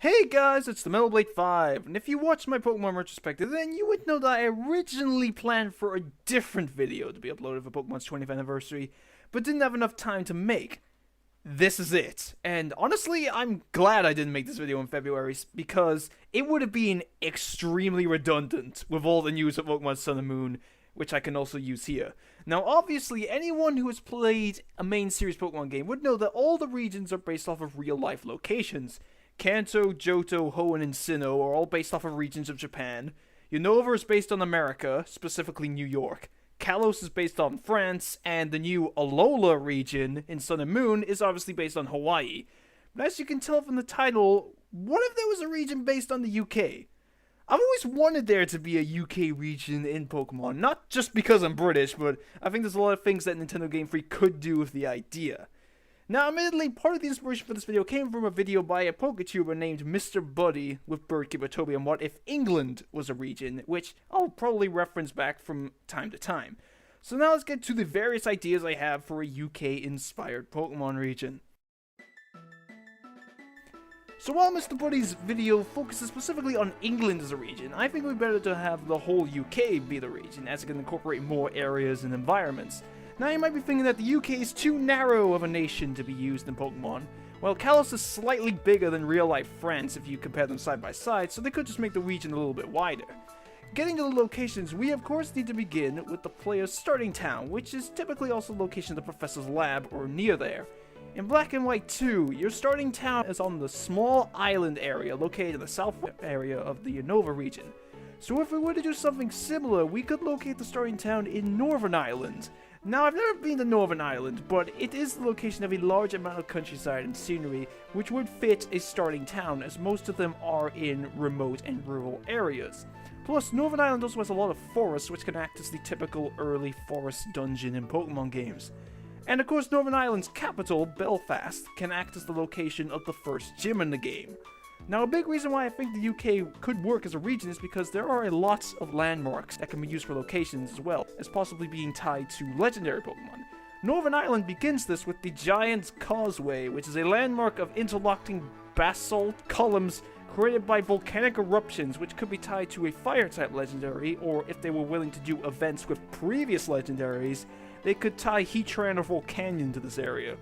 Hey guys, it's the Metal Blade 5, and if you watched my Pokemon retrospective, then you would know that I originally planned for a different video to be uploaded for Pokemon's 20th anniversary, but didn't have enough time to make. This is it. And honestly, I'm glad I didn't make this video in February, because it would have been extremely redundant with all the news of Pokemon Sun and Moon, which I can also use here. Now, obviously, anyone who has played a main series Pokemon game would know that all the regions are based off of real-life locations. Kanto, Johto, Hoenn, and Sinnoh are all based off of regions of Japan. Unova is based on America, specifically New York. Kalos is based on France, and the new Alola region in Sun and Moon is obviously based on Hawaii. But as you can tell from the title, what if there was a region based on the UK? I've always wanted there to be a UK region in Pokemon, not just because I'm British, but I think there's a lot of things that Nintendo Game Freak could do with the idea. Now, admittedly, part of the inspiration for this video came from a video by a PokeTuber named Mr. Buddy with Birdkeeper Toby on what if England was a region, which I'll probably reference back from time to time. So now let's get to the various ideas I have for a UK-inspired Pokemon region. So while Mr. Buddy's video focuses specifically on England as a region, I think it would be better to have the whole UK be the region, as it can incorporate more areas and environments. Now you might be thinking that the UK is too narrow of a nation to be used in Pokemon. Well, Kalos is slightly bigger than real-life France if you compare them side by side, so they could just make the region a little bit wider. Getting to the locations, we of course need to begin with the player's starting town, which is typically also the location of the professor's lab or near there. In Black and White 2, your starting town is on the small island area located in the south area of the Unova region. So if we were to do something similar, we could locate the starting town in Northern Ireland. Now, I've never been to Northern Ireland, but it is the location of a large amount of countryside and scenery, which would fit a starting town, as most of them are in remote and rural areas. Plus, Northern Ireland also has a lot of forests, which can act as the typical early forest dungeon in Pokemon games. And of course, Northern Ireland's capital, Belfast, can act as the location of the first gym in the game. Now, a big reason why I think the UK could work as a region is because there are a lot of landmarks that can be used for locations as well, as possibly being tied to legendary Pokemon. Northern Ireland begins this with the Giant's Causeway, which is a landmark of interlocking basalt columns created by volcanic eruptions, which could be tied to a fire-type legendary, or if they were willing to do events with previous legendaries, they could tie Heatran or Volcanion to this area.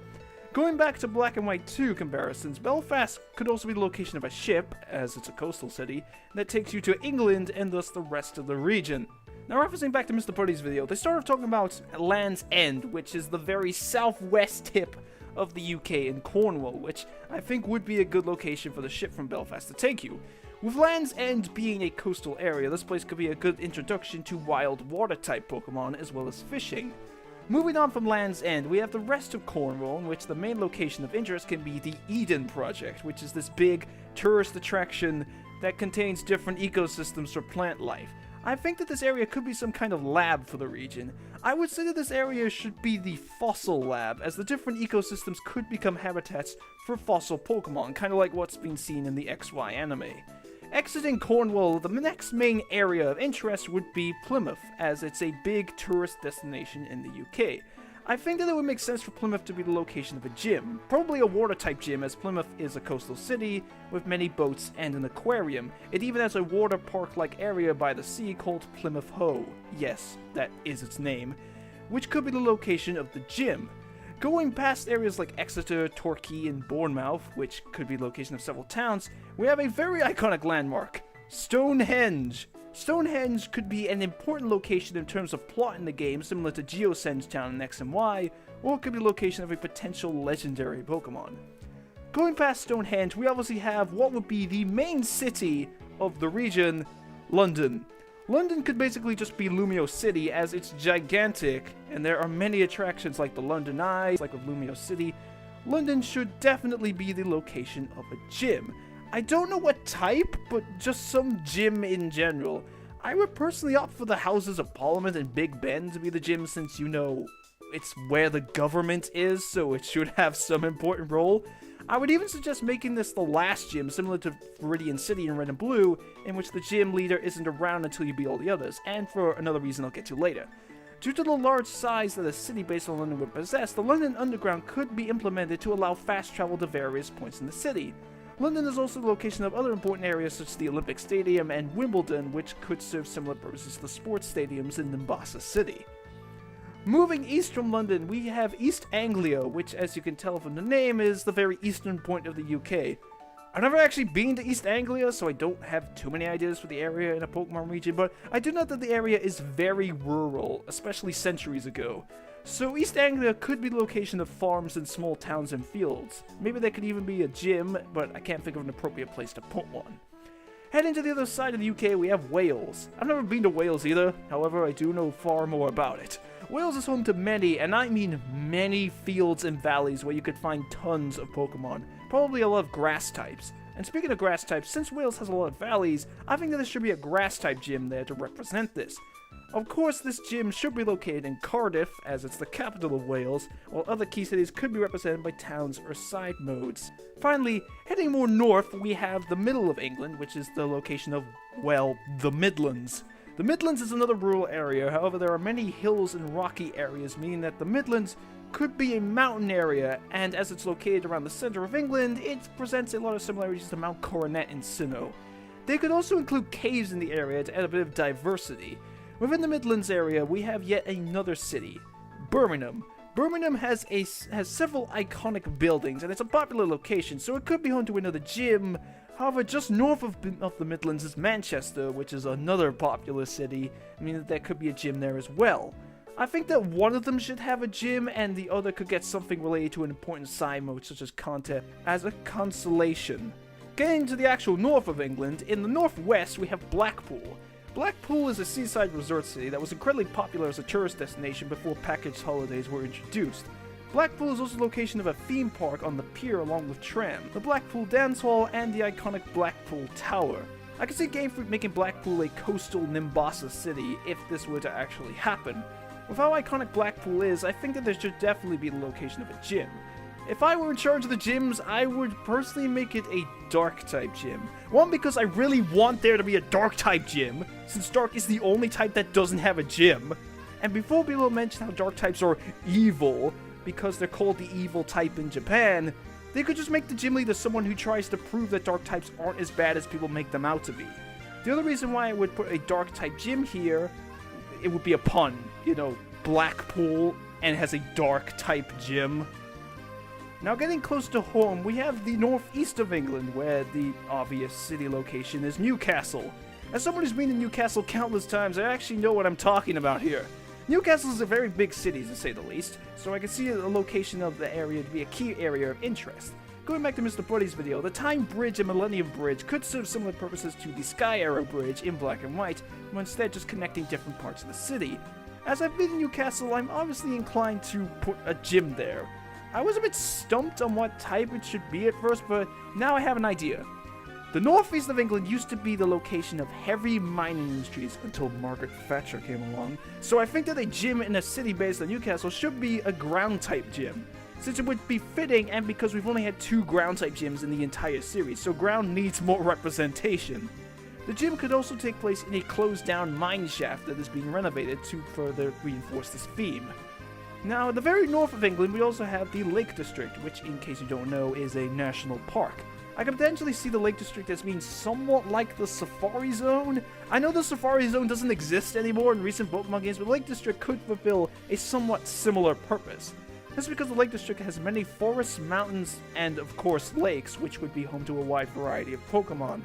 Going back to Black and White 2 comparisons, Belfast could also be the location of a ship, as it's a coastal city, that takes you to England and thus the rest of the region. Now, referencing back to Mr. Putty's video, they started talking about Land's End, which is the very southwest tip of the UK in Cornwall, which I think would be a good location for the ship from Belfast to take you. With Land's End being a coastal area, this place could be a good introduction to wild water-type Pokemon as well as fishing. Moving on from Land's End, we have the rest of Cornwall, in which the main location of interest can be the Eden Project, which is this big tourist attraction that contains different ecosystems for plant life. I think that this area could be some kind of lab for the region. I would say that this area should be the fossil lab, as the different ecosystems could become habitats for fossil Pokemon, kind of like what's been seen in the XY anime. Exiting Cornwall, the next main area of interest would be Plymouth, as it's a big tourist destination in the UK. I think that it would make sense for Plymouth to be the location of a gym, probably a water-type gym, as Plymouth is a coastal city with many boats and an aquarium. It even has a water park-like area by the sea called Plymouth Hoe. Yes, that is its name, which could be the location of the gym. Going past areas like Exeter, Torquay, and Bournemouth, which could be the location of several towns, we have a very iconic landmark, Stonehenge. Stonehenge could be an important location in terms of plot in the game, similar to Geosenge Town in X and Y, or it could be the location of a potential legendary Pokemon. Going past Stonehenge, we obviously have what would be the main city of the region, London. London could basically just be Lumio City, as it's gigantic, and there are many attractions like the London Eye, like with Lumio City. London should definitely be the location of a gym. I don't know what type, but just some gym in general. I would personally opt for the Houses of Parliament and Big Ben to be the gym, since, you know, it's where the government is, so it should have some important role. I would even suggest making this the last gym, similar to Viridian City in Red and Blue, in which the gym leader isn't around until you beat all the others, and for another reason I'll get to later. Due to the large size that a city based on London would possess, the London Underground could be implemented to allow fast travel to various points in the city. London is also the location of other important areas such as the Olympic Stadium and Wimbledon, which could serve similar purposes to the sports stadiums in Mombasa City. Moving east from London, we have East Anglia, which, as you can tell from the name, is the very eastern point of the UK. I've never actually been to East Anglia, so I don't have too many ideas for the area in a Pokemon region, but I do know that the area is very rural, especially centuries ago. So East Anglia could be the location of farms and small towns and fields. Maybe there could even be a gym, but I can't think of an appropriate place to put one. Heading to the other side of the UK, we have Wales. I've never been to Wales either, however I do know far more about it. Wales is home to many, and I mean many, fields and valleys where you could find tons of Pokemon, probably a lot of grass types. And speaking of grass types, since Wales has a lot of valleys, I think that there should be a grass type gym there to represent this. Of course, this gym should be located in Cardiff, as it's the capital of Wales, while other key cities could be represented by towns or side modes. Finally, heading more north, we have the middle of England, which is the location of, well, the Midlands. The Midlands is another rural area, however there are many hills and rocky areas, meaning that the Midlands could be a mountain area, and as it's located around the center of England, it presents a lot of similarities to Mount Coronet in Sinnoh. They could also include caves in the area to add a bit of diversity. Within the Midlands area, we have yet another city, Birmingham. Birmingham has several iconic buildings, and it's a popular location, so it could be home to another gym. However, just north of the Midlands is Manchester, which is another popular city, meaning that there could be a gym there as well. I think that one of them should have a gym, and the other could get something related to an important side mode, such as content, as a consolation. Getting to the actual north of England, in the northwest we have Blackpool. Blackpool is a seaside resort city that was incredibly popular as a tourist destination before packaged holidays were introduced. Blackpool is also the location of a theme park on the pier along with tram, the Blackpool Dance Hall, and the iconic Blackpool Tower. I could see Game Freak making Blackpool a coastal Nimbasa city if this were to actually happen. With how iconic Blackpool is, I think that there should definitely be the location of a gym. If I were in charge of the gyms, I would personally make it a Dark-type gym. One, because I really want there to be a Dark-type gym, since Dark is the only type that doesn't have a gym. And before people mention how Dark types are evil, because they're called the evil type in Japan, they could just make the gym leader someone who tries to prove that Dark types aren't as bad as people make them out to be. The other reason why I would put a Dark-type gym here, it would be a pun. You know, Blackpool, and has a Dark-type gym. Now getting close to home, we have the northeast of England, where the obvious city location is Newcastle. As someone who's been in Newcastle countless times, I actually know what I'm talking about here. Newcastle is a very big city, to say the least, so I can see the location of the area to be a key area of interest. Going back to Mr. Buddy's video, the Time Bridge and Millennium Bridge could serve similar purposes to the Sky Arrow Bridge in black and white, but instead just connecting different parts of the city. As I've been in Newcastle, I'm obviously inclined to put a gym there. I was a bit stumped on what type it should be at first, but now I have an idea. The northeast of England used to be the location of heavy mining industries until Margaret Thatcher came along, so I think that a gym in a city based on Newcastle should be a ground-type gym, since it would be fitting and because we've only had 2 ground-type gyms in the entire series, so ground needs more representation. The gym could also take place in a closed-down mine shaft that is being renovated to further reinforce this theme. Now, at the very north of England, we also have the Lake District, which, in case you don't know, is a national park. I could potentially see the Lake District as being somewhat like the Safari Zone. I know the Safari Zone doesn't exist anymore in recent Pokemon games, but Lake District could fulfill a somewhat similar purpose. This is because the Lake District has many forests, mountains, and, of course, lakes, which would be home to a wide variety of Pokemon.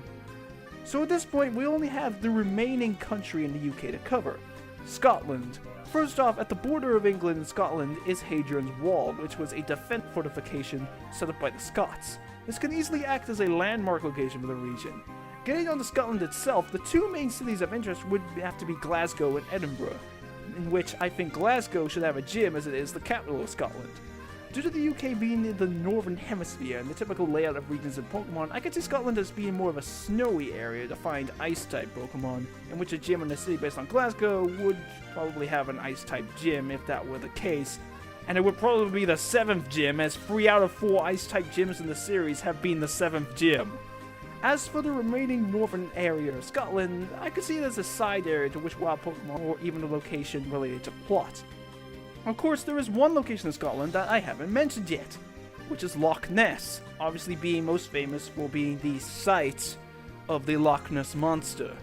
So at this point, we only have the remaining country in the UK to cover, Scotland. First off, at the border of England and Scotland is Hadrian's Wall, which was a defense fortification set up by the Scots. This can easily act as a landmark location for the region. Getting on to Scotland itself, the 2 main cities of interest would have to be Glasgow and Edinburgh, in which I think Glasgow should have a gym as it is the capital of Scotland. Due to the UK being in the northern hemisphere and the typical layout of regions in Pokemon, I could see Scotland as being more of a snowy area to find Ice-type Pokemon, in which a gym in a city based on Glasgow would probably have an Ice-type gym if that were the case, and it would probably be the 7th gym, as 3 out of 4 Ice-type gyms in the series have been the 7th gym. As for the remaining northern area of Scotland, I could see it as a side area to which wild Pokemon or even a location related to plot. Of course, there is one location in Scotland that I haven't mentioned yet. which is Loch Ness, obviously being most famous for being the site of the Loch Ness Monster.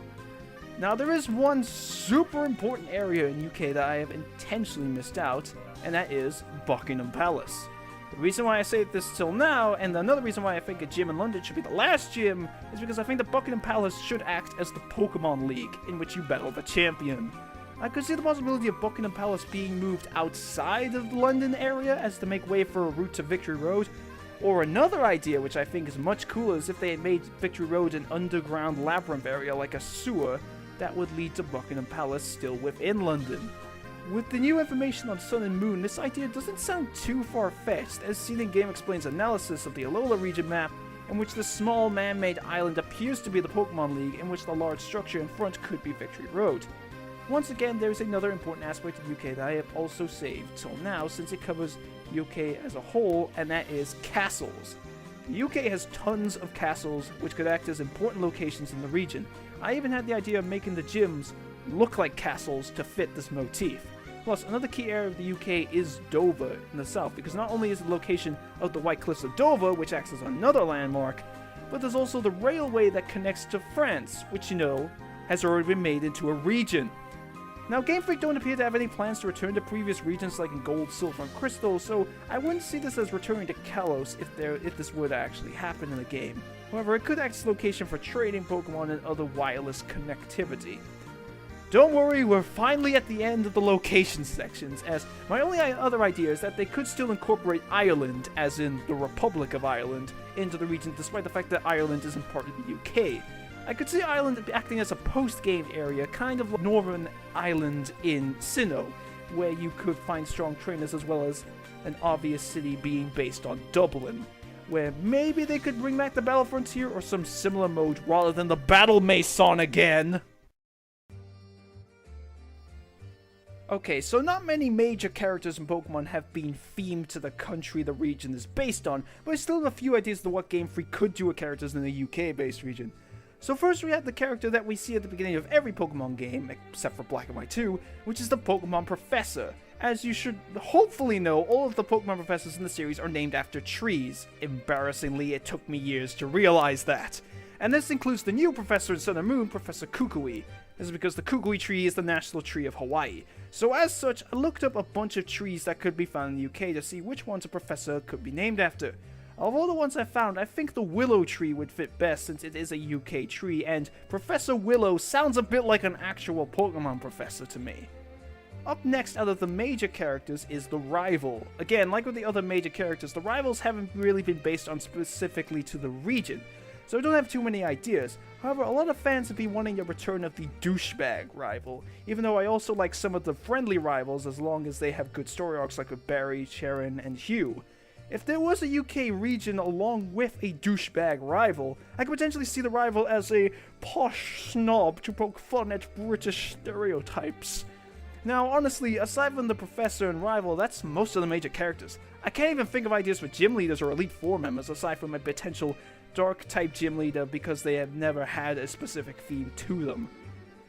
Now, there is one super important area in UK that I have intentionally missed out, and that is Buckingham Palace. The reason why I say this till now, and another reason why I think a gym in London should be the last gym, is because I think that Buckingham Palace should act as the Pokemon League, in which you battle the champion. I could see the possibility of Buckingham Palace being moved outside of the London area as to make way for a route to Victory Road, or another idea which I think is much cooler is if they had made Victory Road an underground labyrinth area like a sewer that would lead to Buckingham Palace still within London. With the new information on Sun and Moon, this idea doesn't sound too far-fetched, as seen in Game Explain's analysis of the Alola region map, in which the small man-made island appears to be the Pokemon League, in which the large structure in front could be Victory Road. Once again, there is another important aspect of UK that I have also saved till now, since it covers UK as a whole, and that is castles. The UK has tons of castles, which could act as important locations in the region. I even had the idea of making the gyms look like castles to fit this motif. Plus, another key area of the UK is Dover in the south, because not only is the location of the White Cliffs of Dover, which acts as another landmark, but there's also the railway that connects to France, which you know, has already been made into a region. Now, Game Freak don't appear to have any plans to return to previous regions like in Gold, Silver, and Crystal, so I wouldn't see this as returning to Kalos if this were to actually happen in the game. However, it could act as a location for trading Pokemon and other wireless connectivity. Don't worry, we're finally at the end of the location sections, as my only other idea is that they could still incorporate Ireland, as in the Republic of Ireland, into the region despite the fact that Ireland isn't part of the UK. I could see Ireland acting as a post-game area, kind of like Northern Ireland in Sinnoh, where you could find strong trainers as well as an obvious city being based on Dublin, where maybe they could bring back the Battle Frontier or some similar mode rather than the Battle Mason again. Okay, so not many major characters in Pokemon have been themed to the country the region is based on, but I still have a few ideas of what Game Freak could do with characters in the UK-based region. So first we have the character that we see at the beginning of every Pokemon game, except for Black and White 2, which is the Pokemon Professor. As you should hopefully know, all of the Pokemon Professors in the series are named after trees. Embarrassingly, it took me years to realize that. And this includes the new Professor in Sun and Moon, Professor Kukui. This is because the Kukui tree is the national tree of Hawaii. So as such, I looked up a bunch of trees that could be found in the UK to see which ones a professor could be named after. Of all the ones I found, I think the Willow tree would fit best since it is a UK tree, and Professor Willow sounds a bit like an actual Pokemon professor to me. Up next out of the major characters is the Rival. Again, like with the other major characters, the Rivals haven't really been based on specifically to the region, so I don't have too many ideas. However, a lot of fans have been wanting a return of the douchebag rival, even though I also like some of the friendly rivals as long as they have good story arcs like with Barry, Sharon, and Hugh. If there was a UK region along with a douchebag rival, I could potentially see the rival as a posh snob to poke fun at British stereotypes. Now, honestly, aside from the Professor and Rival, that's most of the major characters. I can't even think of ideas for gym leaders or Elite Four members aside from a potential Dark-type gym leader because they have never had a specific theme to them.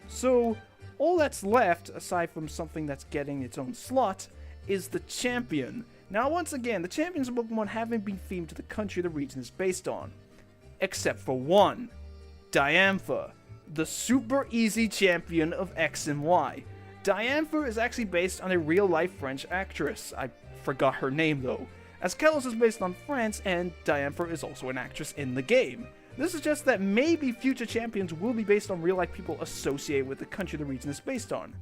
So, all that's left, aside from something that's getting its own slot, is the Champion. Now, once again, the champions of Pokemon haven't been themed to the country the region is based on. Except for one. Diantha, the super easy champion of X and Y. Diantha is actually based on a real-life French actress. I forgot her name, though. As Kalos is based on France, and Diantha is also an actress in the game. This suggests that maybe future champions will be based on real-life people associated with the country the region is based on.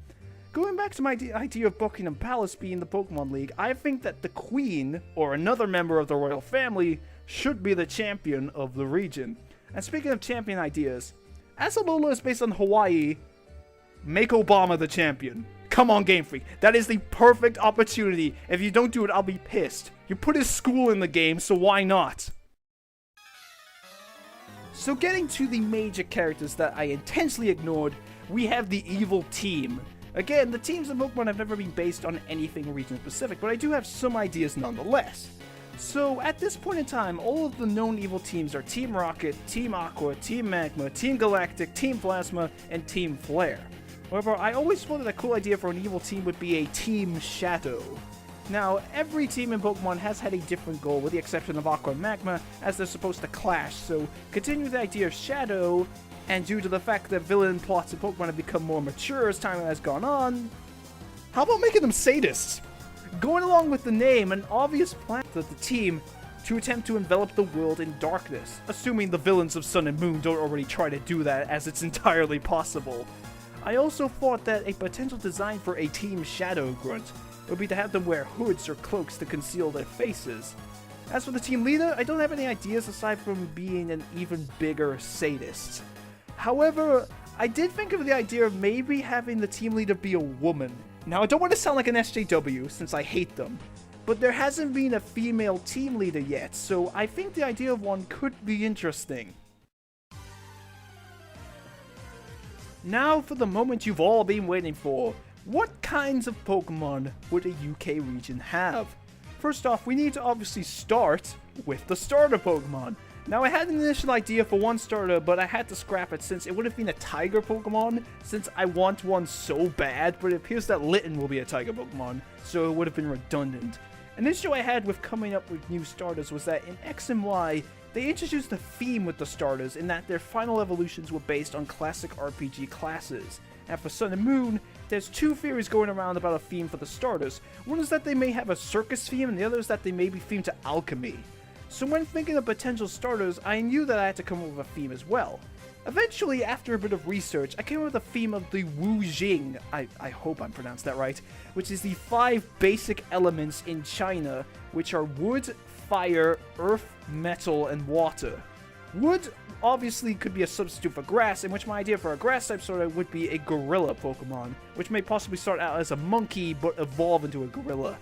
Going back to my idea of Buckingham Palace being the Pokemon League, I think that the Queen, or another member of the royal family, should be the champion of the region. And speaking of champion ideas, as Alola is based on Hawaii, make Obama the champion. Come on, Game Freak. That is the perfect opportunity. If you don't do it, I'll be pissed. You put his school in the game, so why not? So getting to the major characters that I intentionally ignored, we have the evil team. Again, the teams in Pokemon have never been based on anything region-specific, but I do have some ideas nonetheless. So, at this point in time, all of the known evil teams are Team Rocket, Team Aqua, Team Magma, Team Galactic, Team Plasma, and Team Flare. However, I always thought that a cool idea for an evil team would be a Team Shadow. Now, every team in Pokemon has had a different goal, with the exception of Aqua and Magma, as they're supposed to clash, so continue the idea of Shadow, and due to the fact that villain plots in Pokemon have become more mature as time has gone on, how about making them sadists? Going along with the name, an obvious plan of the team to attempt to envelop the world in darkness, assuming the villains of Sun and Moon don't already try to do that, as it's entirely possible. I also thought that a potential design for a Team Shadow Grunt would be to have them wear hoods or cloaks to conceal their faces. As for the team leader, I don't have any ideas aside from being an even bigger sadist. However, I did think of the idea of maybe having the team leader be a woman. Now, I don't want to sound like an SJW, since I hate them, but there hasn't been a female team leader yet, so I think the idea of one could be interesting. Now for the moment you've all been waiting for. What kinds of Pokemon would a UK region have? First off, we need to obviously start with the starter Pokemon. Now, I had an initial idea for one starter, but I had to scrap it since it would have been a tiger Pokemon, since I want one so bad, but it appears that Litten will be a tiger Pokemon, so it would have been redundant. An issue I had with coming up with new starters was that in X and Y, they introduced a theme with the starters in that their final evolutions were based on classic RPG classes. And for Sun and Moon, there's two theories going around about a theme for the starters. One is that they may have a circus theme, and the other is that they may be themed to alchemy. So when thinking of potential starters, I knew that I had to come up with a theme as well. Eventually, after a bit of research, I came up with a theme of the Wu Jing, I hope I pronounced that right, which is the 5 basic elements in China, which are wood, fire, earth, metal, and water. Wood obviously could be a substitute for grass, in which my idea for a grass type starter would be a gorilla Pokemon, which may possibly start out as a monkey but evolve into a gorilla.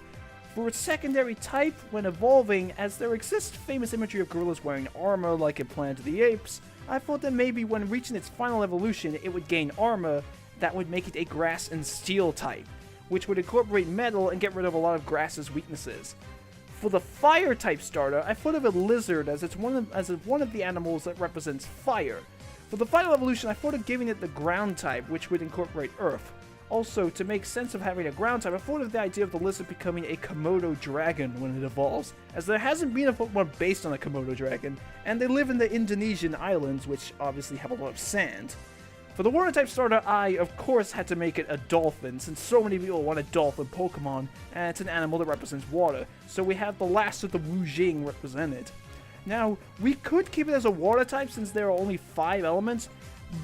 For its secondary type, when evolving, as there exists famous imagery of gorillas wearing armor like in Planet of the Apes, I thought that maybe when reaching its final evolution it would gain armor that would make it a grass and steel type, which would incorporate metal and get rid of a lot of grass's weaknesses. For the fire type starter, I thought of a lizard as one of the animals that represents fire. For the final evolution, I thought of giving it the ground type, which would incorporate earth. Also, to make sense of having a ground type, I thought of the idea of the lizard becoming a Komodo dragon when it evolves, as there hasn't been a Pokemon based on a Komodo dragon, and they live in the Indonesian islands, which obviously have a lot of sand. For the water type starter, I, of course, had to make it a dolphin, since so many people want a dolphin Pokemon, and it's an animal that represents water, so we have the last of the Wu Jing represented. Now, we could keep it as a water type since there are only 5 elements,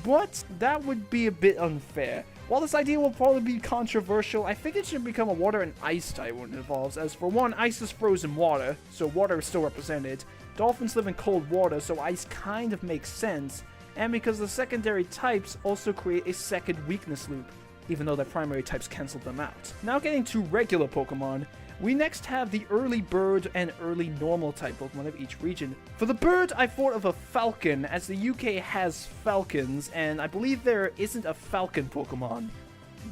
but that would be a bit unfair. While this idea will probably be controversial, I think it should become a water and ice type when it evolves, as for one, ice is frozen water, so water is still represented. Dolphins live in cold water, so ice kind of makes sense, and because the secondary types also create a second weakness loop, even though their primary types cancel them out. Now getting to regular Pokemon, we next have the early bird and early normal type Pokemon of each region. For the bird, I thought of a falcon, as the UK has falcons, and I believe there isn't a falcon Pokemon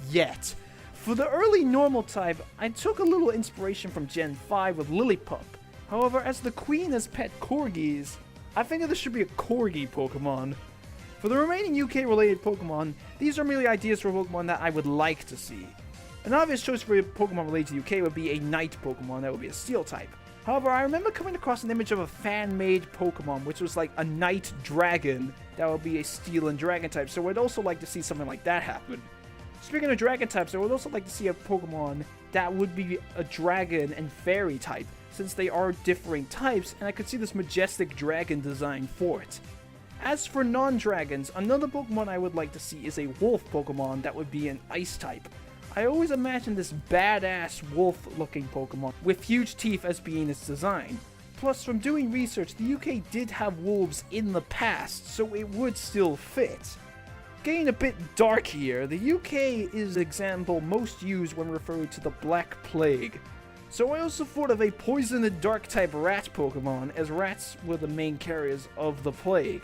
yet. For the early normal type, I took a little inspiration from Gen 5 with Lillipup. However, as the queen has pet corgis, I think that this should be a corgi Pokemon. For the remaining UK-related Pokemon, these are merely ideas for Pokemon that I would like to see. An obvious choice for a Pokemon related to the UK would be a Night Pokemon that would be a Steel type. However, I remember coming across an image of a fan-made Pokemon, which was like a Night Dragon that would be a Steel and Dragon type, so I'd also like to see something like that happen. Speaking of Dragon types, I would also like to see a Pokemon that would be a Dragon and Fairy type, since they are differing types, and I could see this majestic dragon design for it. As for non-dragons, another Pokemon I would like to see is a wolf Pokemon that would be an ice type. I always imagined this badass wolf-looking Pokemon with huge teeth as being its design. Plus, from doing research, the UK did have wolves in the past, so it would still fit. Getting a bit dark here, the UK is the example most used when referring to the Black Plague. So I also thought of a poison and dark type rat Pokemon, as rats were the main carriers of the plague.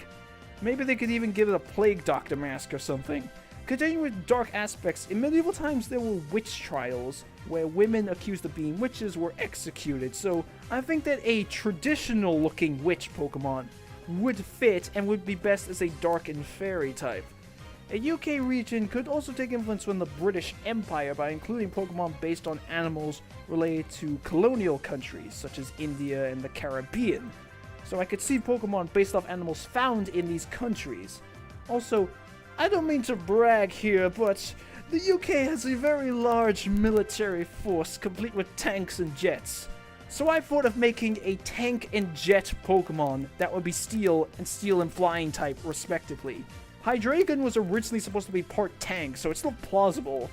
Maybe they could even give it a plague doctor mask or something. Continuing with dark aspects, in medieval times there were witch trials, where women accused of being witches were executed, so I think that a traditional looking witch Pokemon would fit and would be best as a dark and fairy type. A UK region could also take influence from the British Empire by including Pokemon based on animals related to colonial countries such as India and the Caribbean. So I could see Pokemon based off animals found in these countries. Also, I don't mean to brag here, but the UK has a very large military force complete with tanks and jets. So I thought of making a tank and jet Pokemon that would be steel and flying type respectively. Hydreigon was originally supposed to be part tank, so it's still plausible.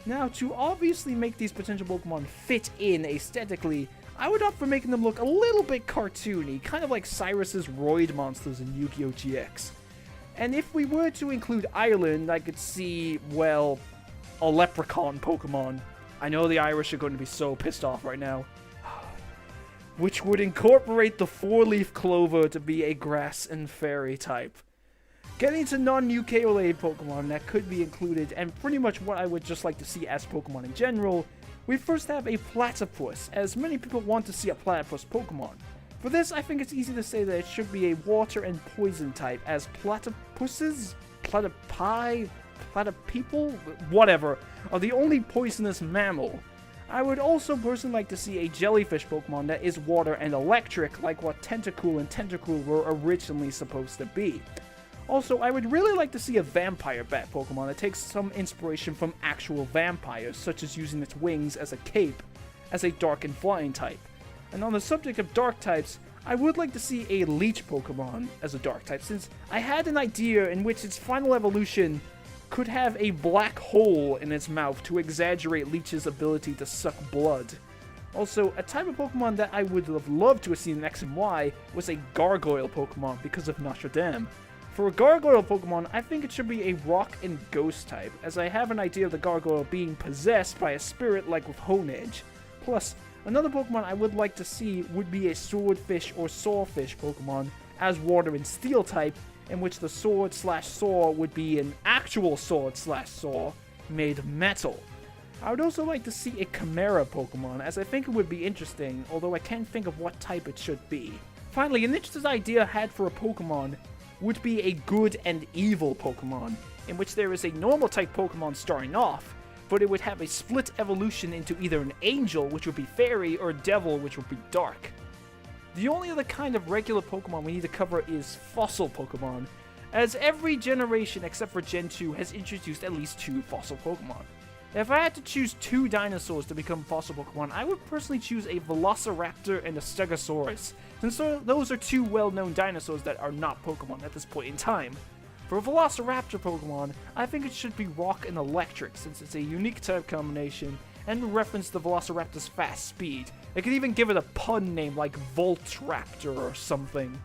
Now, to obviously make these potential Pokemon fit in aesthetically, I would opt for making them look a little bit cartoony, kind of like Cyrus's Roid monsters in Yu-Gi-Oh! GX. And if we were to include Ireland, I could see, well, a leprechaun Pokemon. I know the Irish are going to be so pissed off right now. Which would incorporate the four-leaf clover to be a grass and fairy type. Getting to non-UK related Pokemon that could be included, and pretty much what I would just like to see as Pokemon in general, we first have a Platypus, as many people want to see a Platypus Pokemon. For this, I think it's easy to say that it should be a water and poison type, as platypuses, platypi, platypeople, whatever, are the only poisonous mammal. I would also personally like to see a jellyfish Pokemon that is water and electric, like what Tentacool and Tentacruel were originally supposed to be. Also, I would really like to see a vampire bat Pokemon that takes some inspiration from actual vampires, such as using its wings as a cape, as a dark and flying type. And on the subject of dark types, I would like to see a leech Pokemon as a dark type, since I had an idea in which its final evolution could have a black hole in its mouth to exaggerate Leech's ability to suck blood. Also, a type of Pokemon that I would have loved to have seen in X and Y was a Gargoyle Pokemon because of Notre Dame. For a Gargoyle Pokemon, I think it should be a Rock and Ghost type, as I have an idea of the Gargoyle being possessed by a spirit like with Honedge. Plus, another Pokemon I would like to see would be a Swordfish or Sawfish Pokemon as Water and Steel type, in which the sword/saw would be an actual sword/saw made of metal. I would also like to see a Chimera Pokemon, as I think it would be interesting, although I can't think of what type it should be. Finally, an interesting idea I had for a Pokemon would be a good and evil Pokemon, in which there is a normal type Pokemon starting off, but it would have a split evolution into either an angel, which would be fairy, or a devil, which would be dark. The only other kind of regular Pokemon we need to cover is fossil Pokemon, as every generation except for Gen 2 has introduced at least 2 fossil Pokemon. If I had to choose 2 dinosaurs to become fossil Pokemon, I would personally choose a Velociraptor and a Stegosaurus, since those are 2 well-known dinosaurs that are not Pokemon at this point in time. For a Velociraptor Pokemon, I think it should be Rock and Electric, since it's a unique type combination and reference the Velociraptor's fast speed. They could even give it a pun name like Voltraptor or something.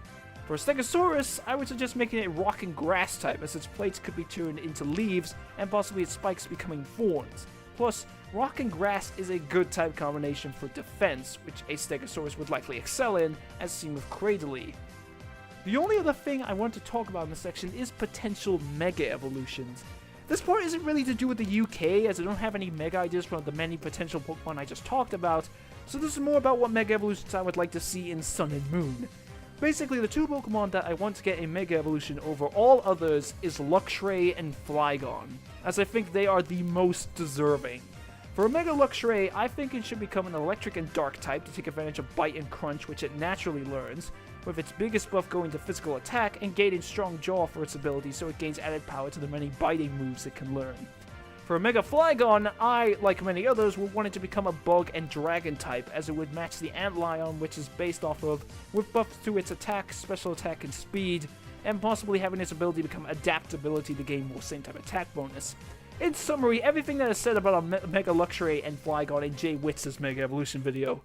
For a Stegosaurus, I would suggest making it Rock and Grass type, as its plates could be turned into leaves and possibly its spikes becoming thorns. Plus, Rock and Grass is a good type combination for defense, which a Stegosaurus would likely excel in, as seen with Cradily. The only other thing I want to talk about in this section is potential Mega Evolutions. This part isn't really to do with the UK, as I don't have any Mega ideas from the many potential Pokemon I just talked about, so this is more about what Mega Evolutions I would like to see in Sun and Moon. Basically, the 2 Pokemon that I want to get a Mega Evolution over all others is Luxray and Flygon, as I think they are the most deserving. For a Mega Luxray, I think it should become an Electric and Dark type to take advantage of Bite and Crunch, which it naturally learns, with its biggest buff going to physical attack and gaining Strong Jaw for its ability so it gains added power to the many biting moves it can learn. For a Mega Flygon, I, like many others, would want it to become a Bug and Dragon type, as it would match the Antlion, which is based off of, with buffs to its attack, special attack, and speed, and possibly having its ability become Adaptability to gain more same type attack bonus. In summary, everything that is said about a Mega Luxray and Flygon in Jay Witz's Mega Evolution video.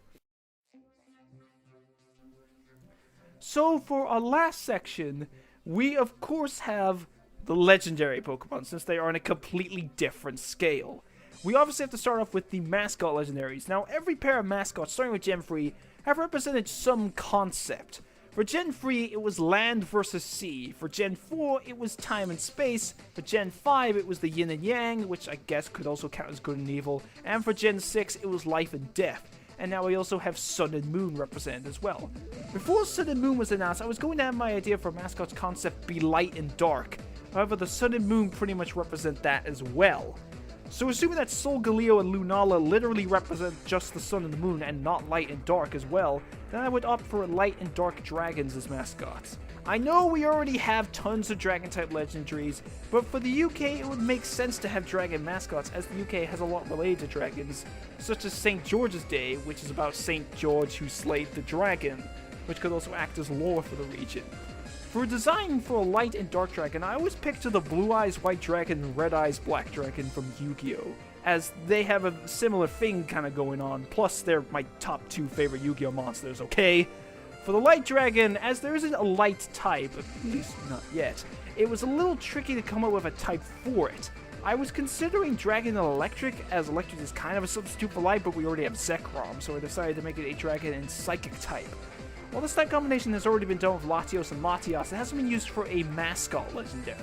So for our last section, we of course have the legendary Pokemon, since they are on a completely different scale. We obviously have to start off with the mascot legendaries. Now, every pair of mascots, starting with Gen 3, have represented some concept. For Gen 3, it was land versus sea. For Gen 4, it was time and space. For Gen 5, it was the yin and yang, which I guess could also count as good and evil. And for Gen 6, it was life and death. And now we also have Sun and Moon represented as well. Before Sun and Moon was announced, I was going to have my idea for mascot's concept be light and dark. However, the Sun and Moon pretty much represent that as well. So assuming that Solgaleo and Lunala literally represent just the Sun and the Moon and not Light and Dark as well, then I would opt for Light and Dark Dragons as mascots. I know we already have tons of Dragon-type legendaries, but for the UK it would make sense to have dragon mascots, as the UK has a lot related to dragons, such as St. George's Day, which is about St. George who slayed the dragon, which could also act as lore for the region. For design for a Light and Dark Dragon, I always picture the Blue Eyes White Dragon and Red Eyes Black Dragon from Yu-Gi-Oh!, as they have a similar thing kind of going on, plus they're my top 2 favorite Yu-Gi-Oh! Monsters, okay? For the Light Dragon, as there isn't a light type, at least not yet, it was a little tricky to come up with a type for it. I was considering Dragon and Electric, as Electric is kind of a substitute for Light, but we already have Zekrom, so I decided to make it a Dragon and Psychic type. While this type combination has already been done with Latios and Latias, it hasn't been used for a mascot legendary.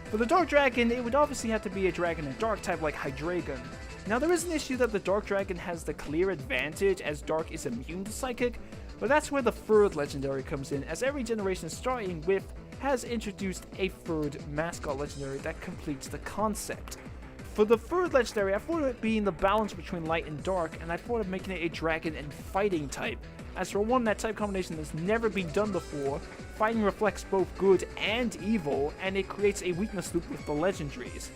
For the Dark Dragon, it would obviously have to be a Dragon and Dark type like Hydreigon. Now there is an issue that the Dark Dragon has the clear advantage as Dark is immune to Psychic, but that's where the third legendary comes in, as every generation starting with has introduced a third mascot legendary that completes the concept. For the third legendary, I thought of it being the balance between Light and Dark, and I thought of making it a Dragon and Fighting type. As for one, that type combination has never been done before, fighting reflects both good and evil, and it creates a weakness loop with the legendaries.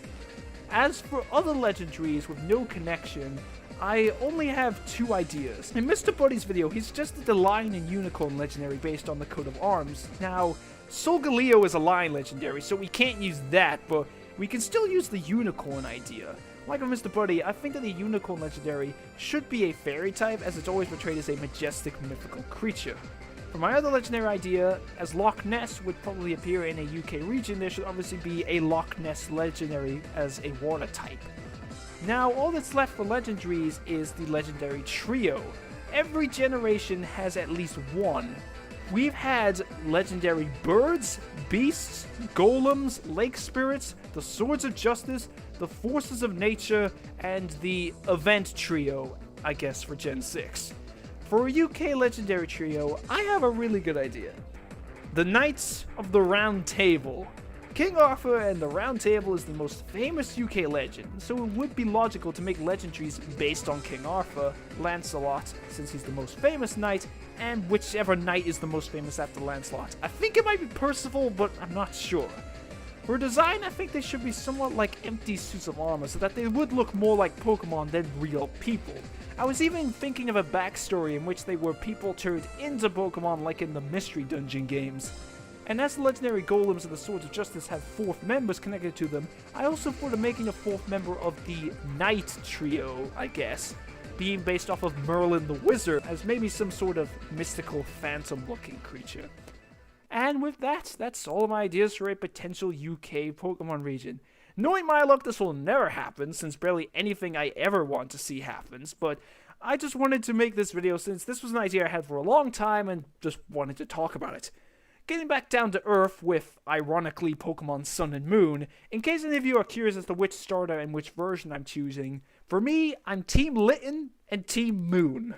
As for other legendaries with no connection, I only have 2 ideas. In Mr. Buddy's video, he suggested the Lion and Unicorn legendary based on the coat of arms. Now, Solgaleo is a lion legendary, so we can't use that, but we can still use the unicorn idea. Like with Mr. Buddy, I think that the unicorn legendary should be a fairy type, as it's always portrayed as a majestic mythical creature. For my other legendary idea, as Loch Ness would probably appear in a UK region, there should obviously be a Loch Ness legendary as a water type. Now, all that's left for legendaries is the legendary trio. Every generation has at least one. We've had legendary birds, beasts, golems, lake spirits, the swords of justice, the forces of nature, and the event trio, I guess, for Gen 6. For a UK legendary trio, I have a really good idea. The Knights of the Round Table. King Arthur and the Round Table is the most famous UK legend, so it would be logical to make legendaries based on King Arthur, Lancelot, since he's the most famous knight, and whichever knight is the most famous after Lancelot. I think it might be Percival, but I'm not sure. For design, I think they should be somewhat like empty suits of armor, so that they would look more like Pokemon than real people. I was even thinking of a backstory in which they were people turned into Pokemon like in the Mystery Dungeon games. And as the legendary golems and the Swords of Justice have 4th members connected to them, I also thought of making a 4th member of the Knight trio, I guess, being based off of Merlin the Wizard, as maybe some sort of mystical phantom-looking creature. And with that, that's all of my ideas for a potential UK Pokemon region. Knowing my luck, this will never happen, since barely anything I ever want to see happens, but I just wanted to make this video since this was an idea I had for a long time and just wanted to talk about it. Getting back down to Earth with, ironically, Pokemon Sun and Moon, in case any of you are curious as to which starter and which version I'm choosing, for me, I'm Team Litten and Team Moon.